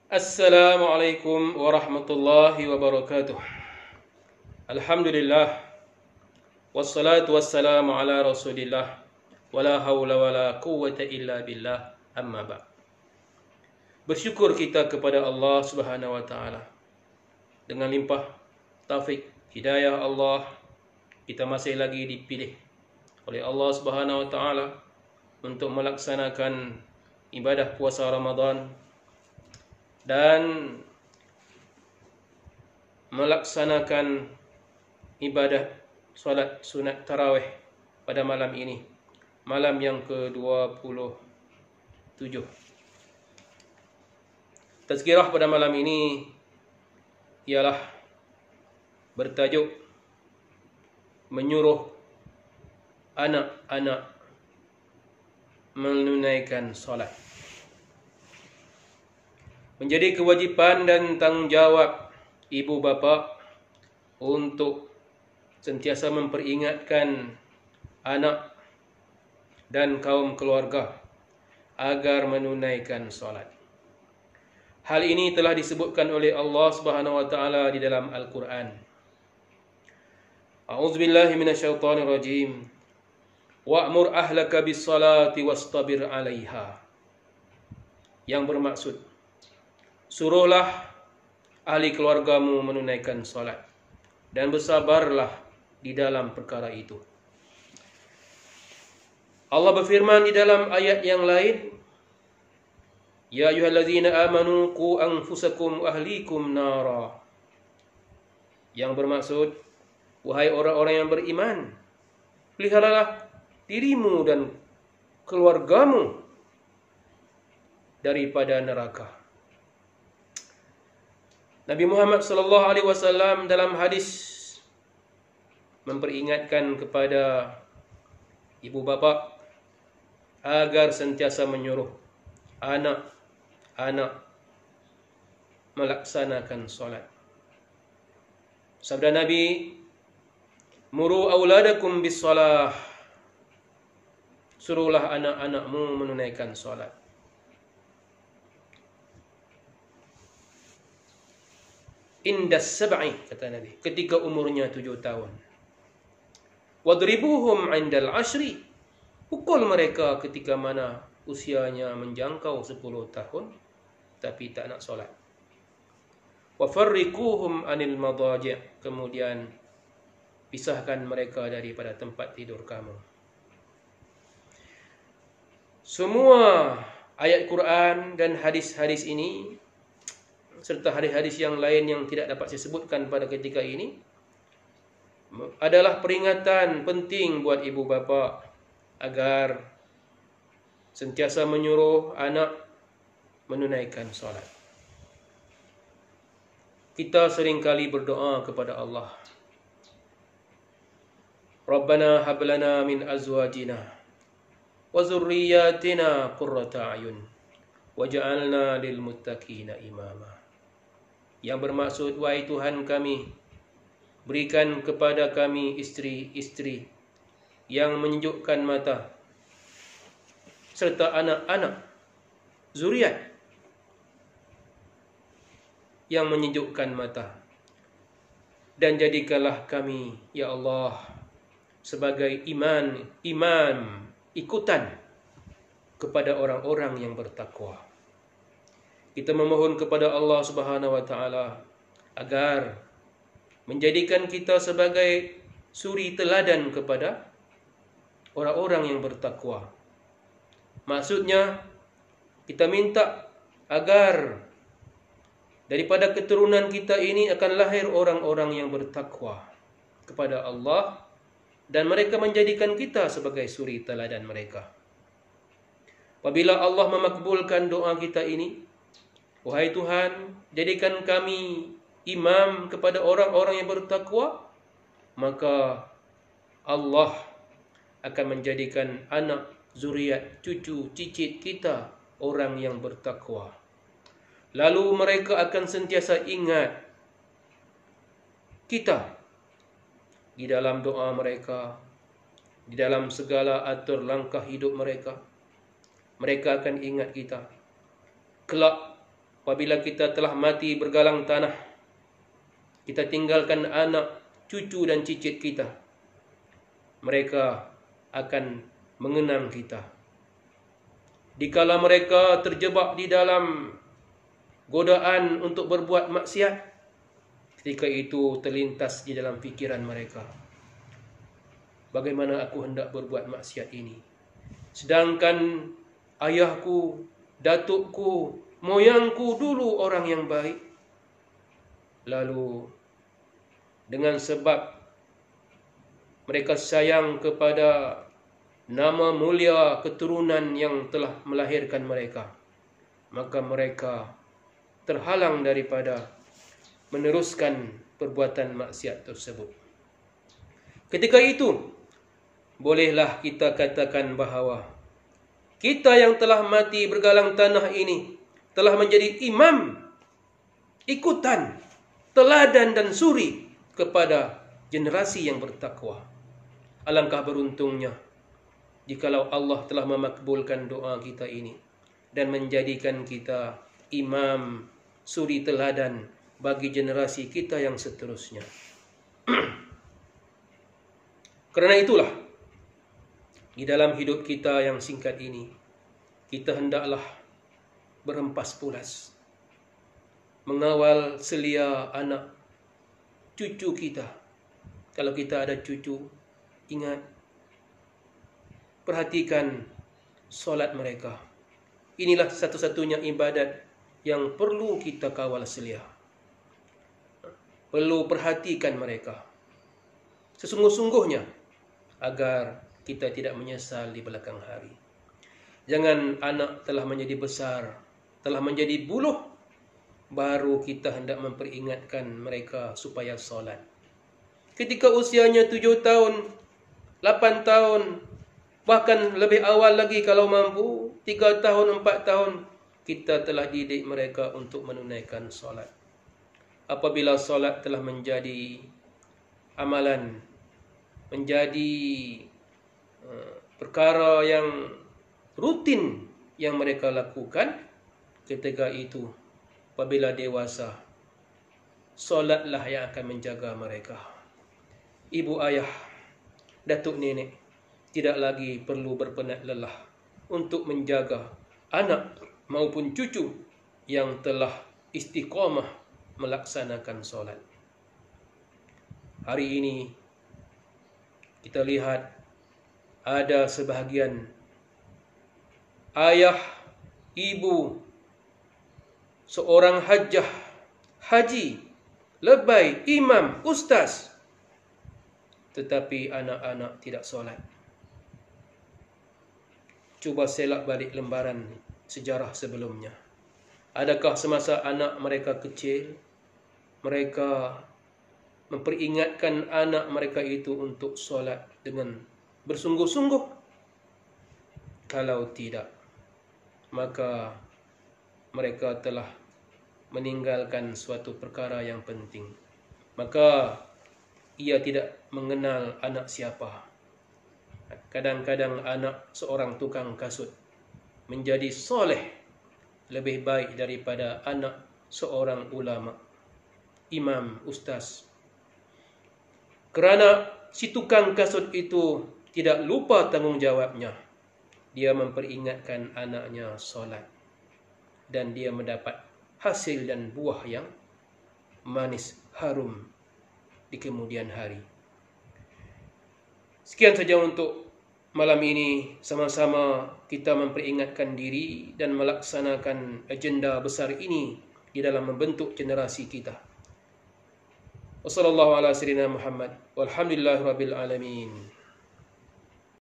Assalamualaikum warahmatullahi wabarakatuh. Alhamdulillah. Wassalatu wassalamu ala rasulillah. Wala hawla wala quwwata illa billah. Amma ba'd. Bersyukur kita kepada Allah subhanahu wa ta'ala. Dengan limpah taufik hidayah Allah, kita masih lagi dipilih oleh Allah subhanahu wa ta'ala untuk melaksanakan ibadah puasa Ramadan dan melaksanakan ibadah solat sunat tarawih pada malam ini, malam yang ke-27. Tazkirah pada malam ini ialah bertajuk menyuruh anak-anak menunaikan solat. Menjadi kewajipan dan tanggungjawab ibu bapa untuk sentiasa memperingatkan anak dan kaum keluarga agar menunaikan solat. Hal ini telah disebutkan oleh Allah Subhanahu wa taala di dalam Al-Qur'an. A'udzubillahi minasyaitonirrajim. Wa'mur ahlaka bis-salati wastabir 'alaiha. Yang bermaksud, suruhlah ahli keluargamu menunaikan solat dan bersabarlah di dalam perkara itu. Allah berfirman di dalam ayat yang lain, Ya ayyuhallazina amanu qu anfusakum wa ahlikum nara. Yang bermaksud, wahai orang-orang yang beriman, peliharalah dirimu dan keluargamu daripada neraka. Nabi Muhammad sallallahu alaihi wasallam dalam hadis memperingatkan kepada ibu bapa agar sentiasa menyuruh anak-anak melaksanakan solat. Sabda Nabi, muru auladakum bis salah. Suruhlah anak-anakmu menunaikan solat. Indas sab'i, kata Nabi, ketika umurnya 7 tahun. Wadribuhum indal 'ashri. Pukul mereka ketika mana usianya menjangkau 10 tahun tapi tak nak solat. Wa farriquhum 'anil madaji'. Kemudian pisahkan mereka daripada tempat tidur kamu. Semua ayat Quran dan hadis-hadis ini serta hadis-hadis yang lain yang tidak dapat saya sebutkan pada ketika ini adalah peringatan penting buat ibu bapa agar sentiasa menyuruh anak menunaikan solat. Kita seringkali berdoa kepada Allah, Rabbana hab lana min azwajina wa dzurriyyatina qurrata a'yun waj'alna lil muttaqina imama. Yang bermaksud, wahai Tuhan kami, berikan kepada kami istri-istri yang menyejukkan mata serta anak-anak, zuriat yang menyejukkan mata, dan jadikanlah kami, ya Allah, sebagai imam ikutan kepada orang-orang yang bertakwa. Kita memohon kepada Allah Subhanahu wa taala agar menjadikan kita sebagai suri teladan kepada orang-orang yang bertakwa. Maksudnya, kita minta agar daripada keturunan kita ini akan lahir orang-orang yang bertakwa kepada Allah dan mereka menjadikan kita sebagai suri teladan mereka. Apabila Allah memakbulkan doa kita ini, wahai Tuhan, jadikan kami imam kepada orang-orang yang bertakwa, maka Allah akan menjadikan anak, zuriat, cucu, cicit kita orang yang bertakwa. Lalu mereka akan sentiasa ingat kita di dalam doa mereka, di dalam segala atur langkah hidup mereka. Mereka akan ingat kita. Kelak apabila kita telah mati bergalang tanah, kita tinggalkan anak, cucu dan cicit kita, mereka akan mengenang kita. Dikala mereka terjebak di dalam godaan untuk berbuat maksiat, ketika itu terlintas di dalam fikiran mereka, bagaimana aku hendak berbuat maksiat ini, sedangkan ayahku, datukku, moyangku dulu orang yang baik. Lalu dengan sebab mereka sayang kepada nama mulia keturunan yang telah melahirkan mereka, maka mereka terhalang daripada meneruskan perbuatan maksiat tersebut. Ketika itu, bolehlah kita katakan bahawa kita yang telah mati bergalang tanah ini telah menjadi imam, ikutan, teladan dan suri kepada generasi yang bertakwa. Alangkah beruntungnya jikalau Allah telah memakbulkan doa kita ini dan menjadikan kita imam, suri teladan bagi generasi kita yang seterusnya. Kerana itulah, di dalam hidup kita yang singkat ini, kita hendaklah berempas pulas, mengawal selia anak, cucu kita. Kalau kita ada cucu, ingat, perhatikan solat mereka. Inilah satu-satunya ibadat yang perlu kita kawal selia. Perlu perhatikan mereka sesungguh-sungguhnya agar kita tidak menyesal di belakang hari. Jangan anak telah menjadi besar, telah menjadi buluh, baru kita hendak memperingatkan mereka supaya solat. Ketika usianya 7 tahun, 8 tahun, bahkan lebih awal lagi kalau mampu, 3 tahun, 4 tahun, kita telah didik mereka untuk menunaikan solat. Apabila solat telah menjadi amalan, menjadi perkara yang rutin yang mereka lakukan, ketika itu, apabila dewasa, solatlah yang akan menjaga mereka. Ibu ayah, datuk nenek tidak lagi perlu berpenat lelah untuk menjaga anak maupun cucu yang telah istiqamah melaksanakan solat. Hari ini kita lihat ada sebahagian ayah, ibu, seorang hajjah, haji, lebay, imam, ustaz, tetapi anak-anak tidak solat. Cuba selak balik lembaran sejarah sebelumnya. Adakah semasa anak mereka kecil, mereka memperingatkan anak mereka itu untuk solat dengan bersungguh-sungguh? Kalau tidak, maka mereka telah meninggalkan suatu perkara yang penting. Maka ia tidak mengenal anak siapa. Kadang-kadang anak seorang tukang kasut menjadi soleh lebih baik daripada anak seorang ulama, imam, ustaz. Kerana si tukang kasut itu tidak lupa tanggungjawabnya. Dia memperingatkan anaknya solat, dan dia mendapat hasil dan buah yang manis, harum di kemudian hari. Sekian saja untuk malam ini. Sama-sama kita memperingatkan diri dan melaksanakan agenda besar ini di dalam membentuk generasi kita. Wassallallahu ala sayyidina Muhammad walhamdulillahirabbil alamin.